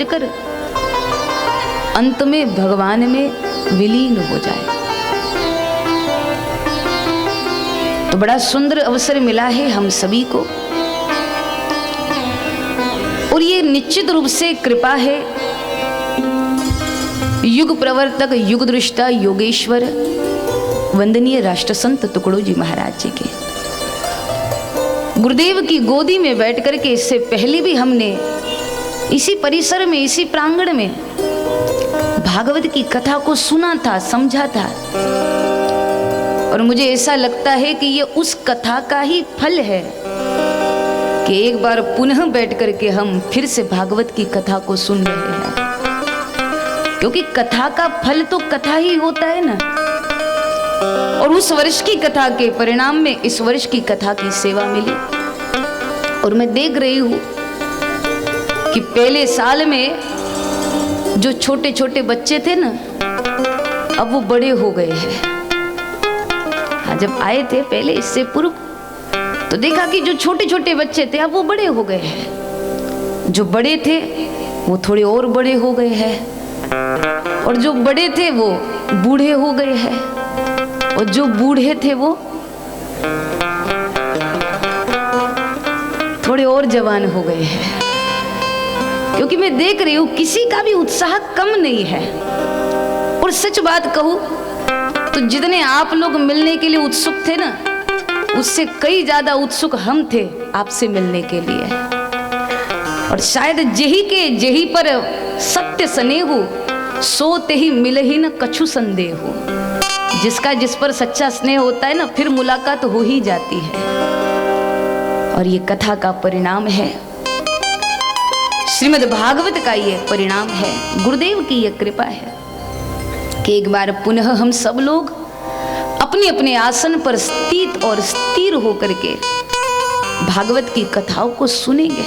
कर अंत में भगवान में विलीन हो जाए। तो बड़ा सुंदर अवसर मिला है हम सभी को, और ये निश्चित रूप से कृपा है युग प्रवर्तक, युग दृष्टा, योगेश्वर वंदनीय राष्ट्र संत तुकडोजी महाराज जी के। गुरुदेव की गोदी में बैठ करके इससे पहले भी हमने इसी परिसर में, इसी प्रांगण में भागवत की कथा को सुना था, समझा था, और मुझे ऐसा लगता है कि ये उस कथा का ही फल है कि एक बार पुनः बैठ करके हम फिर से भागवत की कथा को सुन रहे हैं, क्योंकि कथा का फल तो कथा ही होता है ना। और उस वर्ष की कथा के परिणाम में इस वर्ष की कथा की सेवा मिली, और मैं देख रही हूं कि पहले साल में जो छोटे छोटे बच्चे थे ना, अब वो बड़े हो गए हैं। हाँ, जब आए थे पहले इससे पूर्व तो देखा कि जो छोटे छोटे बच्चे थे अब वो बड़े हो गए हैं, जो बड़े थे वो थोड़े और बड़े हो गए हैं, और जो बड़े थे वो बूढ़े हो गए हैं, और जो बूढ़े थे वो थोड़े और जवान हो गए हैं। क्योंकि मैं देख रही हूं किसी का भी उत्साह कम नहीं है। और सच बात कहूं तो जितने आप लोग मिलने के लिए उत्सुक थे ना, उससे कई ज्यादा उत्सुक हम थे आपसे मिलने के लिए। और शायद जेही के जेही पर सत्य स्नेहु, सोते ही मिले ही न कछु संदेहु। जिसका जिस पर सच्चा स्नेह होता है ना, फिर मुलाकात हो ही जाती है। और ये कथा का परिणाम है, श्रीमद् भागवत का ये परिणाम है, गुरुदेव की ये कृपा है कि एक बार पुनः हम सब लोग अपने अपने आसन पर स्थित और स्थिर होकर के भागवत की कथाओं को सुनेंगे।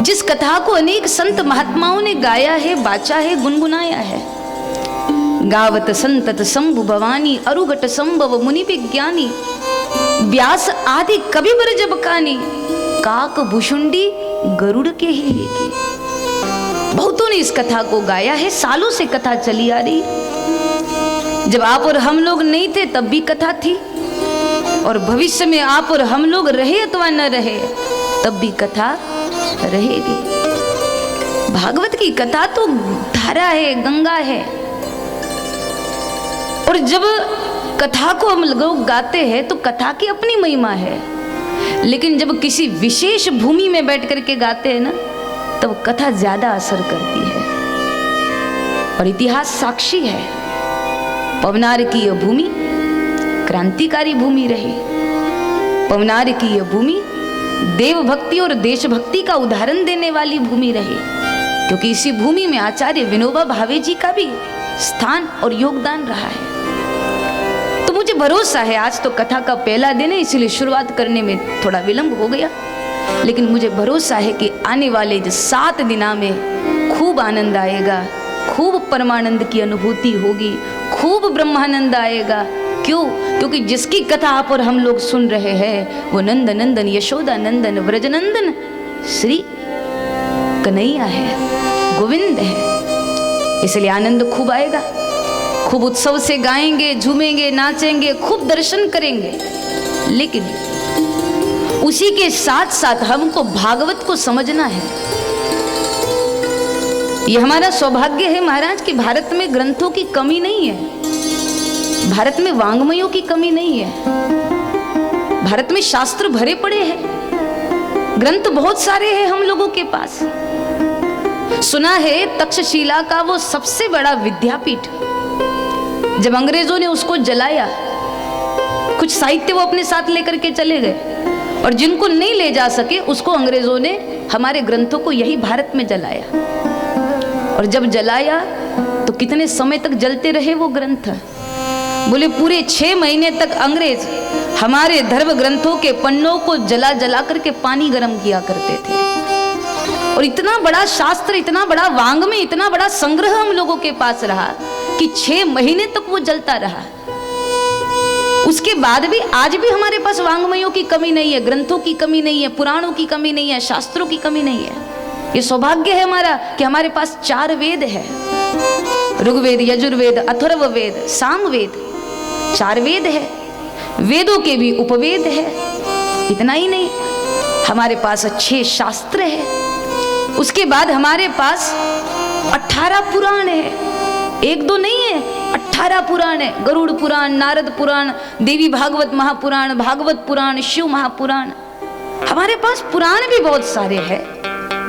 जिस कथा को अनेक संत महात्माओं ने गाया है, बाचा है, गुनगुनाया है। गावत संतत शंभु भवानी, अरुघट संभव मुनि विज्ञानी, व्यास आदि कवि बर जब कानी, काक भुषुंडी गरुड़ के ही लेके। बहुतों ने इस कथा को गाया है, सालों से कथा चली आ रही। जब आप और हम लोग नहीं थे तब भी कथा थी, और भविष्य में आप और हम लोग रहे अथवा न रहे तब भी कथा रहेगी। भागवत की कथा तो धारा है, गंगा है। और जब कथा को हम लोग गाते हैं तो कथा की अपनी महिमा है, लेकिन जब किसी विशेष भूमि में बैठ करके गाते हैं ना, तब कथा ज्यादा असर करती है। और इतिहास साक्षी है, पवनार की यह भूमि क्रांतिकारी भूमि रही। पवनार की यह भूमि देव भक्ति और देशभक्ति का उदाहरण देने वाली भूमि रही, क्योंकि इसी भूमि में आचार्य विनोबा भावे जी का भी स्थान और योगदान रहा है। तो मुझे भरोसा है, आज तो कथा का पहला दिन है, इसलिए शुरुआत करने में थोड़ा विलंब हो गया, लेकिन मुझे भरोसा है कि आने वाले 7 दिना में खूब आनंद आएगा, खूब परमानंद की अनुभूति होगी, खूब ब्रह्मानंद आएगा। क्यों? क्योंकि जिसकी कथा आप और हम लोग सुन रहे हैं वो नंद नंदन, यशोदा नंदन, व्रजनंदन श्री कन्हैया है, गोविंद है। इसलिए आनंद खूब आएगा, खूब उत्सव से गाएंगे, झूमेंगे, नाचेंगे, खूब दर्शन करेंगे। लेकिन उसी के साथ साथ हमको भागवत को समझना है। यह हमारा सौभाग्य है महाराज कि भारत में ग्रंथों की कमी नहीं है, भारत में वांग्मयों की कमी नहीं है, भारत में शास्त्र भरे पड़े हैं, ग्रंथ बहुत सारे हैं हम लोगों के पास। सुना है तक्षशिला का वो सबसे बड़ा विद्यापीठ, जब अंग्रेजों ने उसको जलाया, कुछ साहित्य वो अपने साथ लेकर के चले गए, और जिनको नहीं ले जा सके उसको अंग्रेजों ने हमारे ग्रंथों को यही भारत में जलाया। और जब जलाया तो कितने समय तक जलते रहे वो ग्रंथ? बोले पूरे 6 महीने तक अंग्रेज हमारे धर्म ग्रंथों के पन्नों को जला जला करके पानी गर्म किया करते थे। और इतना बड़ा शास्त्र, इतना बड़ा वांग्मय, इतना बड़ा संग्रह हम लोगों के पास रहा कि 6 महीने तक वो जलता रहा। उसके बाद भी आज भी हमारे पास वांग्मयों की कमी नहीं है, ग्रंथों की कमी नहीं है, पुराणों की कमी नहीं है, शास्त्रों की कमी नहीं है। ये सौभाग्य है हमारा कि हमारे पास 4 वेद है, ऋग्वेद, यजुर्वेद, अथर्ववेद, सामवेद, 4 वेद है। वेदों के भी उपवेद है। इतना ही नहीं, हमारे पास 6 शास्त्र है। उसके बाद हमारे पास 18 पुराण है, 1-2 नहीं है, 18 पुराण है। गरुड़ पुराण, नारद पुराण, देवी भागवत महापुराण, भागवत पुराण, शिव महापुराण। हमारे पास पुराण भी बहुत सारे हैं,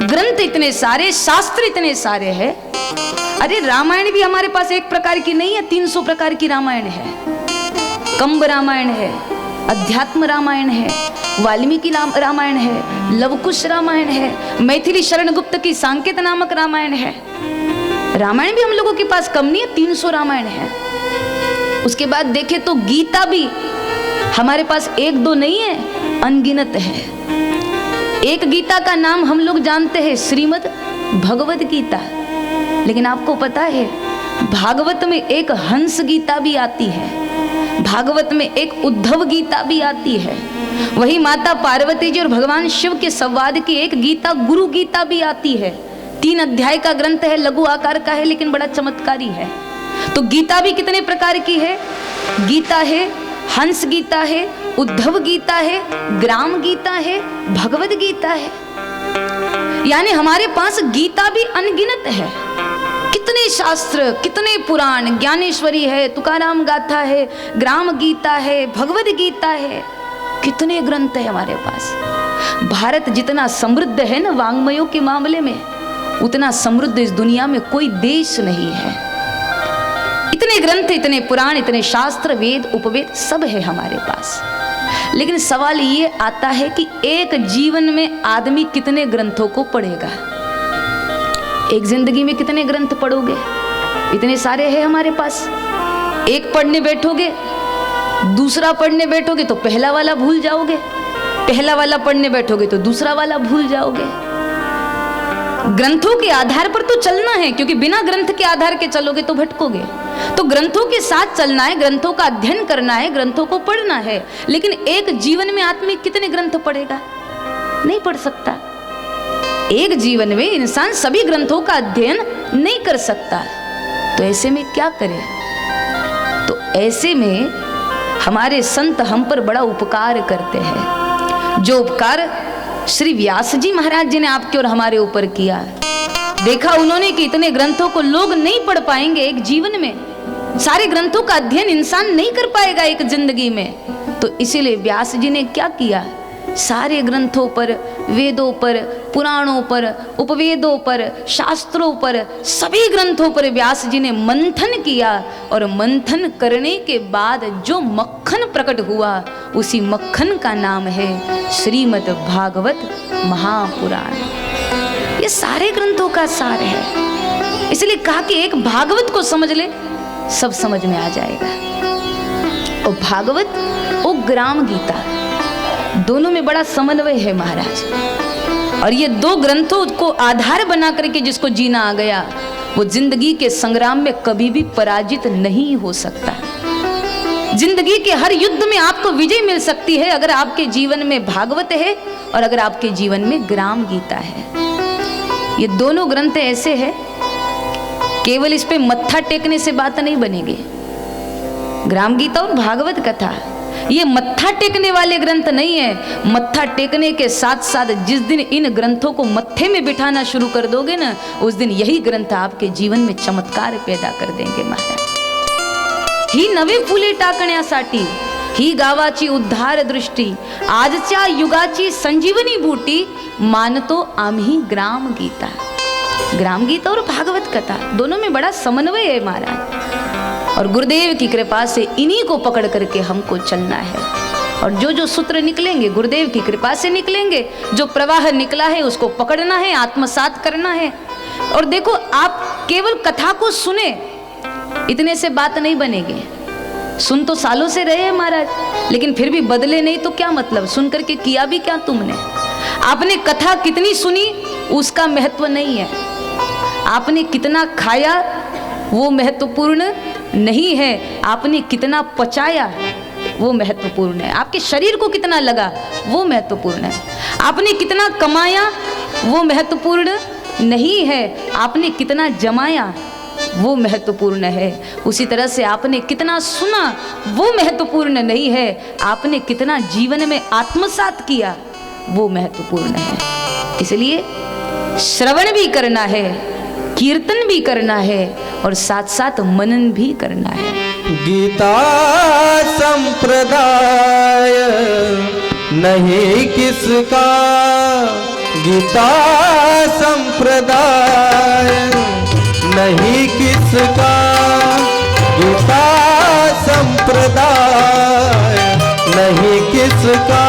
ग्रंथ इतने सारे, शास्त्र इतने सारे हैं। अरे रामायण भी हमारे पास एक प्रकार की नहीं है, 300 प्रकार की रामायण है। कंब रामायण है, अध्यात्म रामायण है, वाल्मीकि रामायण है, लवकुश रामायण है, मैथिली शरण गुप्त की सांकेत नामक रामायण है। रामायण भी हम लोगों के पास कम नहीं है, 300 रामायण है। उसके बाद देखें तो गीता भी हमारे पास 1-2 नहीं है, अनगिनत है। एक गीता का नाम हम लोग जानते हैं, श्रीमद् भगवद गीता। लेकिन आपको पता है भागवत में एक हंस गीता भी आती है, भागवत में एक उद्धव गीता भी आती है। वही माता पार्वती जी और भगवान शिव के संवाद की एक गीता, गुरु गीता भी आती है। 3 अध्याय का ग्रंथ है, लघु आकार का है, लेकिन बड़ा चमत्कारी है। तो गीता भी कितने प्रकार की है? गीता है, हंस गीता है, उद्धव गीता है, ग्राम गीता है, भगवद गीता है। यानी हमारे पास गीता भी अनगिनत है। कितने शास्त्र, कितने पुराण, ज्ञानेश्वरी है, तुकाराम गाथा है, ग्राम गीता है, भगवद गीता है, कितने ग्रंथ है हमारे पास। भारत जितना समृद्ध है ना वांग्मयों के मामले में, उतना समृद्ध इस दुनिया में कोई देश नहीं है। इतने ग्रंथ, इतने पुराण, इतने शास्त्र, वेद, उपवेद सब है हमारे पास। लेकिन सवाल ये आता है कि एक जीवन में आदमी कितने ग्रंथों को पढ़ेगा? एक जिंदगी में कितने ग्रंथ पढ़ोगे? इतने सारे हैं हमारे पास। एक पढ़ने बैठोगे, दूसरा पढ़ने बैठोगे तो पहला वाला भूल जाओगे, पहला वाला पढ़ने बैठोगे तो दूसरा वाला भूल जाओगे। ग्रंथों के आधार पर तो चलना है, क्योंकि बिना ग्रंथ के आधार के चलोगे तो भटकोगे। तो ग्रंथों के साथ चलना है, ग्रंथों का अध्ययन करना है, ग्रंथों को पढ़ना है। लेकिन एक जीवन में आदमी कितने ग्रंथ पढ़ेगा? नहीं पढ़ सकता। एक जीवन में इंसान सभी ग्रंथों का अध्ययन नहीं कर सकता। तो ऐसे में क्या करे? तो ऐसे में हमारे संत हम पर बड़ा उपकार करते हैं, जो उपकार श्री व्यास जी महाराज जी ने आपके और हमारे ऊपर किया। देखा उन्होंने कि इतने ग्रंथों को लोग नहीं पढ़ पाएंगे एक जीवन में, सारे ग्रंथों का अध्ययन इंसान नहीं कर पाएगा एक जिंदगी में। तो इसीलिए व्यास जी ने क्या किया? सारे ग्रंथों पर, वेदों पर, पुराणों पर, उपवेदों पर, शास्त्रों पर, सभी ग्रंथों पर व्यास जी ने मंथन किया। और मंथन करने के बाद जो मक्खन प्रकट हुआ, उसी मक्खन का नाम है श्रीमद् भागवत महापुराण। ये सारे ग्रंथों का सार है। इसलिए कहा कि एक भागवत को समझ ले, सब समझ में आ जाएगा। और भागवत और ग्राम गीता, दोनों में बड़ा समन्वय है महाराज। और ये 2 ग्रंथों को आधार बना करके जिसको जीना आ गया, वो जिंदगी के संग्राम में कभी भी पराजित नहीं हो सकता। जिंदगी के हर युद्ध में आपको विजय मिल सकती है अगर आपके जीवन में भागवत है और अगर आपके जीवन में ग्राम गीता है। ये दोनों ग्रंथ ऐसे हैं, केवल इस पे मत्था टेकने से बात नहीं बनेगी। ग्राम गीता और भागवत कथा ये मत्था टेकने वाले ग्रंथ नहीं है। मत्था टेकने के साथ साथ जिस दिन इन ग्रंथों को मत्थे में बिठाना शुरू कर दोगे ना, उस दिन यही ग्रंथ आपके जीवन में चमत्कार पैदा कर देंगे महाराज। ही नवे फुले टाकण्यासाठी, ही गावाची उद्धार दृष्टी, आजच्या युगाची संजीवनी बूटी, मानतो आम्ही ग्राम गीता। ग्राम गीता और भागवत कथा दोनों में बड़ा समन्वय है महाराज। और गुरुदेव की कृपा से इन्हीं को पकड़ करके हमको चलना है। और जो जो सूत्र निकलेंगे गुरुदेव की कृपा से निकलेंगे। जो प्रवाह निकला है उसको पकड़ना है, आत्मसात करना है। और देखो, आप केवल कथा को सुने इतने से बात नहीं बनेगी। सुन तो सालों से रहे हैं महाराज, लेकिन फिर भी बदले नहीं तो क्या मतलब? सुन करके किया भी क्या तुमने? आपने कथा कितनी सुनी उसका महत्व नहीं है, आपने कितना खाया वो महत्वपूर्ण नहीं है, आपने कितना पचाया वो महत्वपूर्ण है। आपके शरीर को कितना लगा वो महत्वपूर्ण है। आपने कितना कमाया वो महत्वपूर्ण नहीं है आपने कितना जमाया वो महत्वपूर्ण है। उसी तरह से आपने कितना सुना वो महत्वपूर्ण नहीं है, आपने कितना जीवन में आत्मसात किया वो महत्वपूर्ण है। इसलिए श्रवण भी करना है, कीर्तन भी करना है और साथ साथ मनन भी करना है। गीता संप्रदाय नहीं किसका, गीता संप्रदाय नहीं किसका, गीता संप्रदाय नहीं किसका,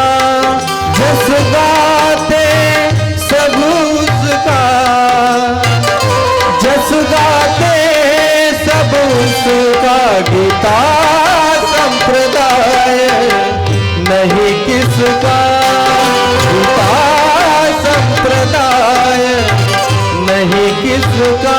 जस गाते सब उसका, जस गाते सब उसका, गीता संप्रदाय नहीं किसका, गीता संप्रदाय नहीं किसका।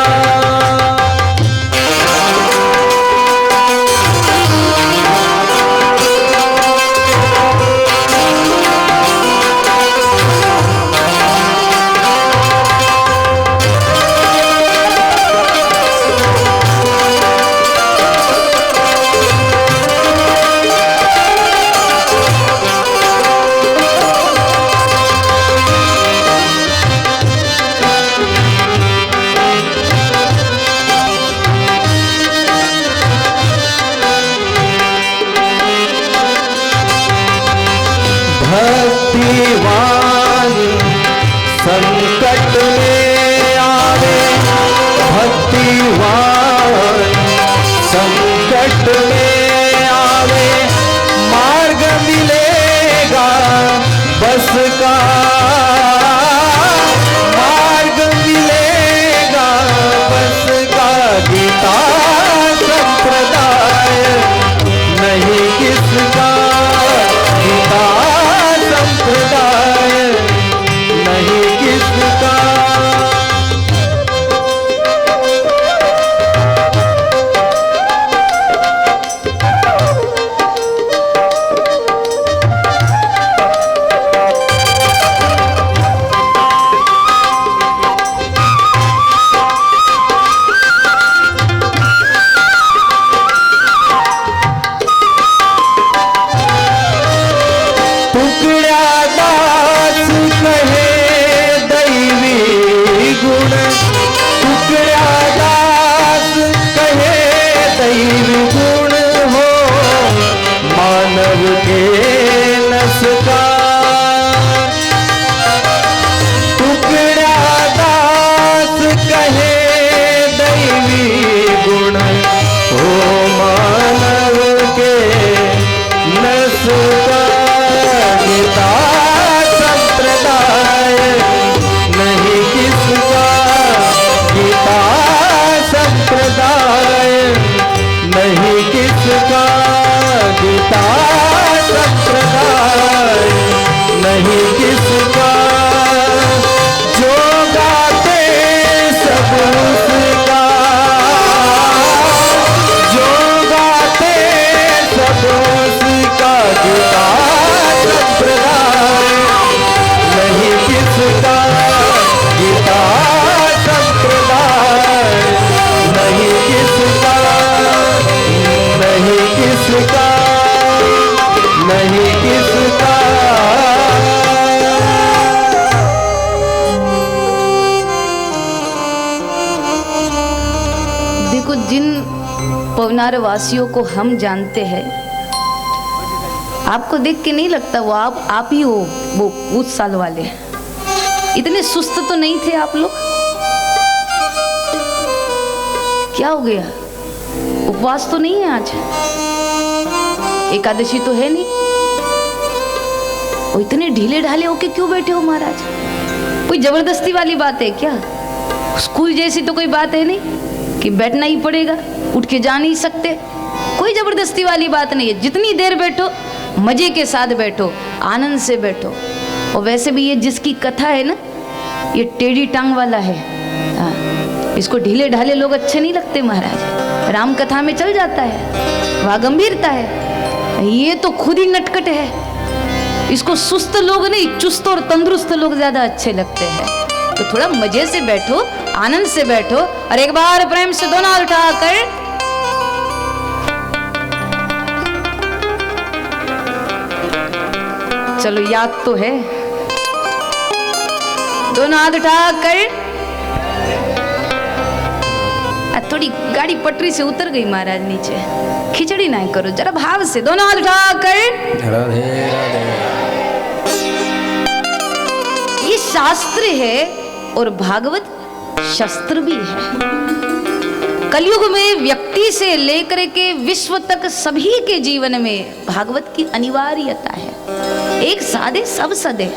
भक्तिवान संकट में आवे, भक्तिवान संकट में आवे, मार्ग मिलेगा बस का, मार्ग मिलेगा बस का, गीता संप्रदाय नहीं किसका, गीता संप्रदाय नहीं किसका। पवनार वासियों को हम जानते हैं, आपको देख के नहीं लगता वो आप ही हो वो उस साल वाले। इतने सुस्त तो नहीं थे आप लोग, क्या हो गया? उपवास तो नहीं है आज, एकादशी तो है नहीं, वो इतने ढीले ढाले होके क्यों बैठे हो महाराज? कोई जबरदस्ती वाली बात है क्या? स्कूल जैसी तो कोई बात है नहीं कि बैठना ही पड़ेगा, उठ के जा नहीं सकते। कोई जबरदस्ती वाली बात नहीं है, जितनी देर बैठो मजे के साथ बैठो, आनंद से बैठो। और वैसे भी ये जिसकी कथा है ना, ये टेढ़ी टांग वाला है। इसको ढीले ढाले लोग अच्छे नहीं लगते महाराज। राम कथा में चल जाता है, वहाँ गंभीरता है। ये तो खुद ही नटखट है, इसको सुस्त लोग नहीं, चुस्त और तंदुरुस्त लोग ज्यादा अच्छे लगते हैं। तो थोड़ा मजे से बैठो, आनंद से बैठो, और एक बार प्रेम से दोनों हाथ उठाकर चलो, याद तो है। दोनों हाथ उठाकर, थोड़ी गाड़ी पटरी से उतर गई महाराज नीचे, खिचड़ी ना करो, जरा भाव से दोनों हाथ उठाकर। ये शास्त्र है और भागवत शस्त्र भी है। कलयुग में व्यक्ति से लेकर के विश्व तक सभी के जीवन में भागवत की अनिवार्यता है। एक साधे सब सदे,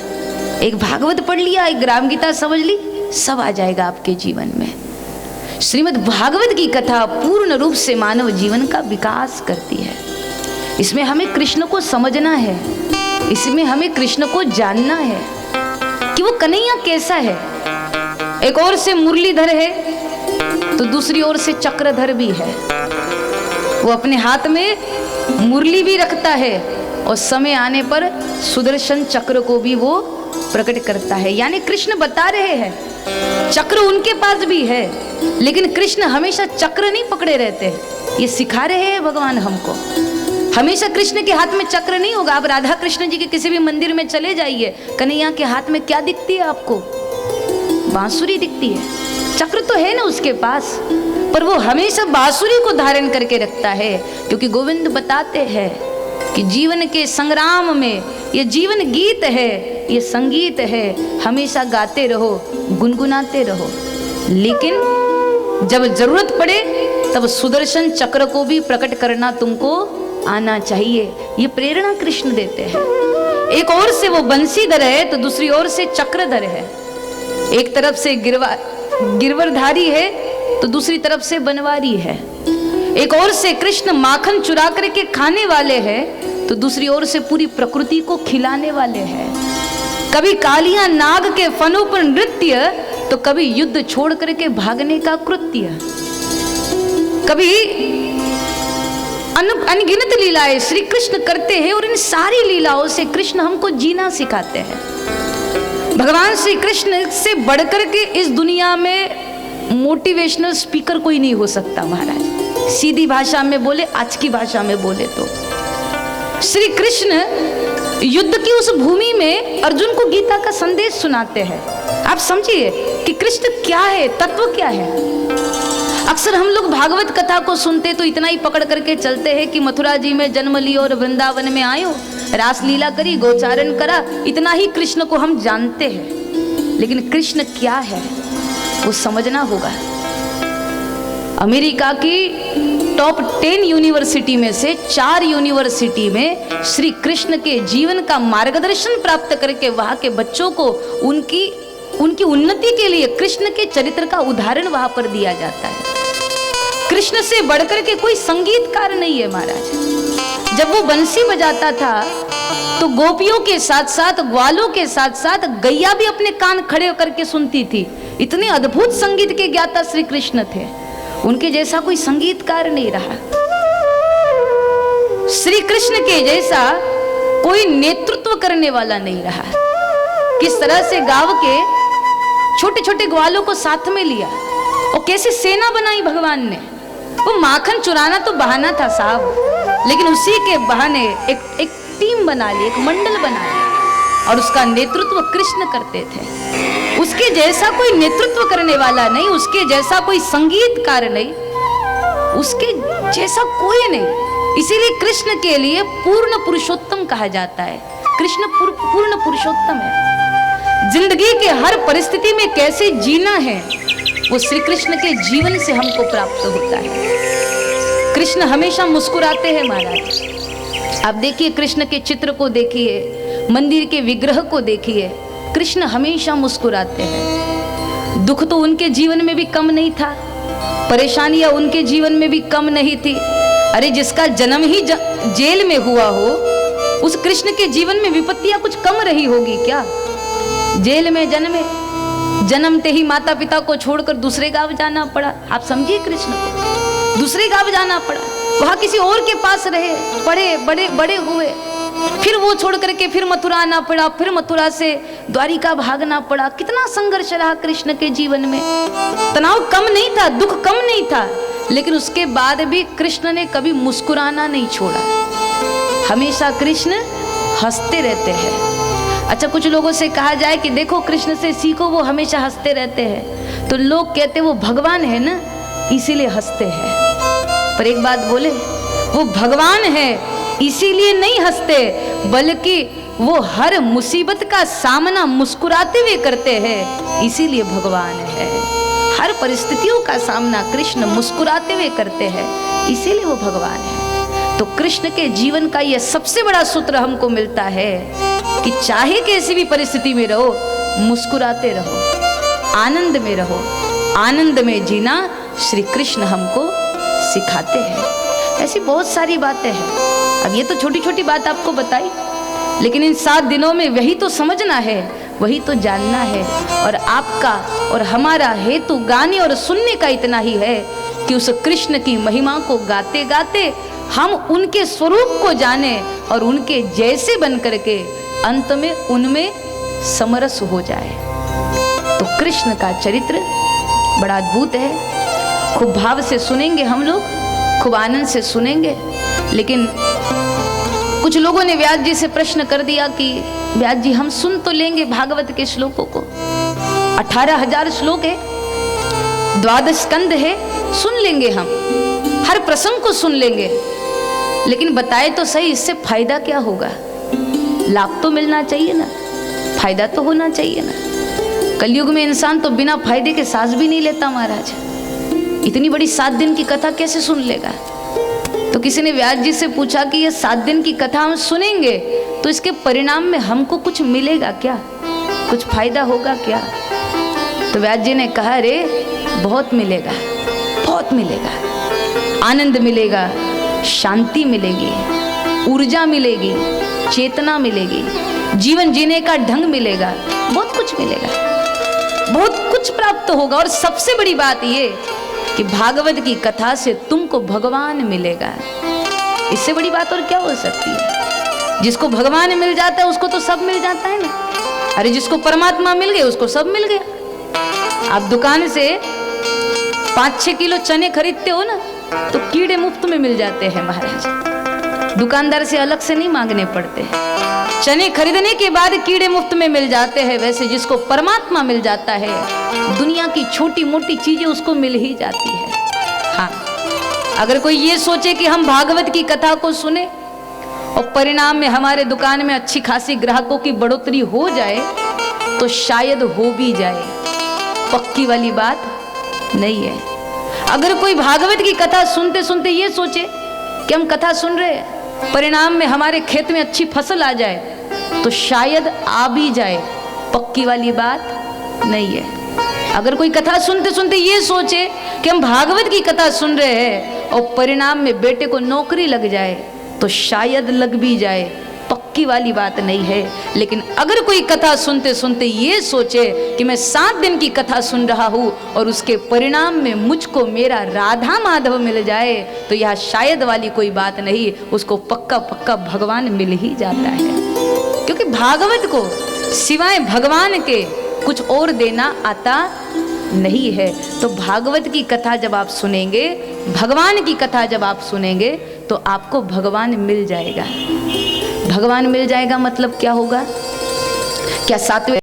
एक भागवत पढ़ लिया, एक ग्राम गीता समझ ली, सब आ जाएगा आपके जीवन में। श्रीमद् भागवत की कथा पूर्ण रूप से मानव जीवन का विकास करती है। इसमें हमें कृष्ण को समझना है, इसमें हमें कृष्ण को जानना है कि वो कन्हैया कैसा है। एक ओर से मुरलीधर है तो दूसरी ओर से चक्रधर भी है। वो अपने हाथ में मुरली भी रखता है और समय आने पर सुदर्शन चक्र को भी वो प्रकट करता है। यानी कृष्ण बता रहे हैं चक्र उनके पास भी है, लेकिन कृष्ण हमेशा चक्र नहीं पकड़े रहते। ये सिखा रहे हैं भगवान हमको। हमेशा कृष्ण के हाथ में चक्र नहीं होगा। आप राधा कृष्ण जी के किसी भी मंदिर में चले जाइए, कन्हैया के हाथ में क्या दिखती है आपको? बांसुरी दिखती है। चक्र तो है ना उसके पास, पर वो हमेशा बांसुरी को धारण करके रखता है, क्योंकि गोविंद बताते हैं कि जीवन के संग्राम में ये जीवन गीत है, ये संगीत है, हमेशा गाते रहो, गुनगुनाते रहो, लेकिन जब जरूरत पड़े तब सुदर्शन चक्र को भी प्रकट करना तुमको आना चाहिए। ये प्रेरणा कृष्ण देते हैं। एक ओर से वो बंसीधर है तो दूसरी ओर से चक्रधर है। एक तरफ से गिरवरधारी है तो दूसरी तरफ से बनवारी है। एक ओर से कृष्ण माखन चुरा करके खाने वाले हैं तो दूसरी ओर से पूरी प्रकृति को खिलाने वाले हैं। कभी कालियां नाग के फनों पर नृत्य तो कभी युद्ध छोड़ करके भागने का कृत्य। कभी अनगिनत लीलाएं श्री कृष्ण करते हैं और इन सारी लीलाओं से कृष्ण हमको जीना सिखाते हैं। भगवान श्री कृष्ण से बढ़कर के इस दुनिया में मोटिवेशनल स्पीकर कोई नहीं हो सकता महाराज। सीधी भाषा में बोले, आज की भाषा में बोले तो श्री कृष्ण युद्ध की उस भूमि में अर्जुन को गीता का संदेश सुनाते हैं। आप समझिए कि कृष्ण क्या है, तत्व क्या है। अक्सर हम लोग भागवत कथा को सुनते तो इतना ही पकड़ करके चलते हैं कि मथुरा जी में जन्म लियो और वृंदावन में आयो, रास लीला करी, गोचारण करा, इतना ही कृष्ण को हम जानते हैं। लेकिन कृष्ण क्या है वो समझना होगा। अमेरिका की टॉप 10 यूनिवर्सिटी में से 4 यूनिवर्सिटी में श्री कृष्ण के जीवन का मार्गदर्शन प्राप्त करके वहां के बच्चों को उनकी उन्नति के लिए कृष्ण के चरित्र का उदाहरण वहां पर दिया जाता है। कृष्ण से बढ़कर के कोई संगीतकार नहीं है महाराज। जब वो बंसी बजाता था तो गोपियों के साथ साथ, ग्वालों के साथ साथ गैया भी अपने कान खड़े करके सुनती थी। इतने अद्भुत संगीत के ज्ञाता श्री कृष्ण थे। उनके जैसा कोई संगीतकार नहीं रहा। श्री कृष्ण के जैसा कोई नेतृत्व करने वाला नहीं रहा। किस तरह से गांव के छोटे छोटे ग्वालों को साथ में लिया और कैसे सेना बनाई भगवान ने। वो माखन चुराना तो बहाना था साहब, लेकिन उसी के बहाने एक टीम बना ली, एक मंडल बना लिया और उसका नेतृत्व कृष्ण करते थे। उसके जैसा कोई नेतृत्व करने वाला नहीं, उसके जैसा कोई संगीतकार नहीं, उसके जैसा कोई नहीं। इसीलिए कृष्ण के लिए पूर्ण पुरुषोत्तम कहा जाता है। कृष्ण पूर्ण पुरुषोत्तम है। जिंदगी के हर परिस्थिति में कैसे जीना है वो श्री कृष्ण के जीवन से हमको प्राप्त होता है। कृष्ण हमेशा मुस्कुराते हैं महाराज। आप देखिए कृष्ण के चित्र को देखिए, मंदिर के विग्रह को देखिए, कृष्ण हमेशा मुस्कुराते हैं। दुख तो उनके जीवन में भी कम नहीं था, परेशानियां उनके जीवन में भी कम नहीं थी। अरे जिसका जन्म ही जेल में हुआ हो, उस कृष्ण के जीवन में विपत्तियां कुछ कम रही होगी क्या? जेल में जन्मते ही माता पिता को छोड़कर दूसरे गांव जाना पड़ा। आप समझिए कृष्ण को दूसरे गांव जाना पड़ा, वहां किसी और के पास रहे, पढ़े, बड़े हुए, फिर वो छोड़ करके फिर मथुरा आना पड़ा, फिर मथुरा से द्वारिका भागना पड़ा। कितना संघर्ष रहा कृष्ण के जीवन में। तनाव कम नहीं था, दुख कम नहीं था, लेकिन उसके बाद भी कृष्ण ने कभी मुस्कुराना नहीं छोड़ा। हमेशा कृष्ण हंसते रहते हैं। अच्छा, कुछ लोगों से कहा जाए कि देखो कृष्ण से सीखो, वो हमेशा हंसते रहते हैं, तो लोग कहते वो भगवान है ना इसीलिए हंसते हैं। पर एक बात बोले, वो भगवान है इसीलिए नहीं हंसते, बल्कि वो हर मुसीबत का सामना मुस्कुराते हुए करते हैं, इसीलिए भगवान है। हर परिस्थितियों का सामना कृष्ण मुस्कुराते हुए करते हैं, इसीलिए वो भगवान है। तो कृष्ण के जीवन का यह सबसे बड़ा सूत्र हमको मिलता है कि चाहे कैसी भी परिस्थिति में रहो, मुस्कुराते रहो, आनंद में रहो। आनंद में जीना श्री कृष्ण हमको सिखाते हैं। ऐसी बहुत सारी बातें हैं। अब ये तो छोटी छोटी बात आपको बताई, लेकिन इन 7 दिनों में वही तो समझना है, वही तो जानना है। और आपका और हमारा हेतु गाने और सुनने का इतना ही है कि उस कृष्ण की महिमा को गाते गाते हम उनके स्वरूप को जाने और उनके जैसे बन करके अंत में उनमें समरस हो जाए। तो कृष्ण का चरित्र बड़ा अद्भुत है। खूब भाव से सुनेंगे हम लोग, खूब आनंद से सुनेंगे। लेकिन कुछ लोगों ने व्यास जी से प्रश्न कर दिया कि व्यास जी हम सुन तो लेंगे भागवत के श्लोकों को, 18,000 श्लोक है, 12 स्कंद है, सुन लेंगे हम, हर प्रसंग को सुन लेंगे, लेकिन बताए तो सही इससे फायदा क्या होगा? लाभ तो मिलना चाहिए ना, फायदा तो होना चाहिए ना। कलयुग में इंसान तो बिना फायदे के सांस भी नहीं लेता महाराज। इतनी बड़ी 7 दिन की कथा कैसे सुन लेगा? तो किसी ने व्यास जी से पूछा कि ये 7 दिन की कथा हम सुनेंगे तो इसके परिणाम में हमको कुछ मिलेगा क्या, कुछ फायदा होगा क्या? तो व्यास जी ने कहा, अरे बहुत मिलेगा, बहुत मिलेगा। आनंद मिलेगा, शांति मिलेगी, ऊर्जा मिलेगी, चेतना मिलेगी, जीवन जीने का ढंग मिलेगा, बहुत कुछ मिलेगा, बहुत कुछ प्राप्त होगा। और सबसे बड़ी बात ये कि भागवत की कथा से तुमको भगवान मिलेगा। इससे बड़ी बात और क्या हो सकती है? जिसको भगवान मिल जाता है उसको तो सब मिल जाता है ना। अरे जिसको परमात्मा मिल गए उसको सब मिल गया। आप दुकान से 5-6 किलो चने खरीदते हो ना, तो कीड़े मुफ्त में मिल जाते हैं महाराज। दुकानदार से अलग से नहीं मांगने पड़ते। चने खरीदने के बाद कीड़े मुफ्त में मिल जाते हैं। वैसे जिसको परमात्मा मिल जाता है, दुनिया की छोटी मोटी चीजें उसको मिल ही जाती है। हाँ, अगर कोई ये सोचे कि हम भागवत की कथा को सुने और परिणाम में हमारे दुकान में अच्छी खासी ग्राहकों की बढ़ोतरी हो जाए, तो शायद हो भी जाए, पक्की वाली बात नहीं है। अगर कोई भागवत की कथा सुनते सुनते ये सोचे कि हम कथा सुन रहे हैं, परिणाम में हमारे खेत में अच्छी फसल आ जाए, तो शायद आ भी जाए, पक्की वाली बात नहीं है। अगर कोई कथा सुनते सुनते ये सोचे कि हम भागवत की कथा सुन रहे हैं और परिणाम में बेटे को नौकरी लग जाए, तो शायद लग भी जाए, पक्की वाली बात नहीं है। लेकिन अगर कोई कथा सुनते सुनते ये सोचे कि मैं 7 दिन की कथा सुन रहा हूँ और उसके परिणाम में मुझको मेरा राधा माधव मिल जाए, तो यह शायद वाली कोई बात नहीं, उसको पक्का पक्का भगवान मिल ही जाता है। क्योंकि भागवत को सिवाय भगवान के कुछ और देना आता नहीं है। तो भागवत की कथा जब आप सुनेंगे, भगवान की कथा जब आप सुनेंगे, तो आपको भगवान मिल जाएगा। भगवान मिल जाएगा मतलब क्या होगा? क्या 7वें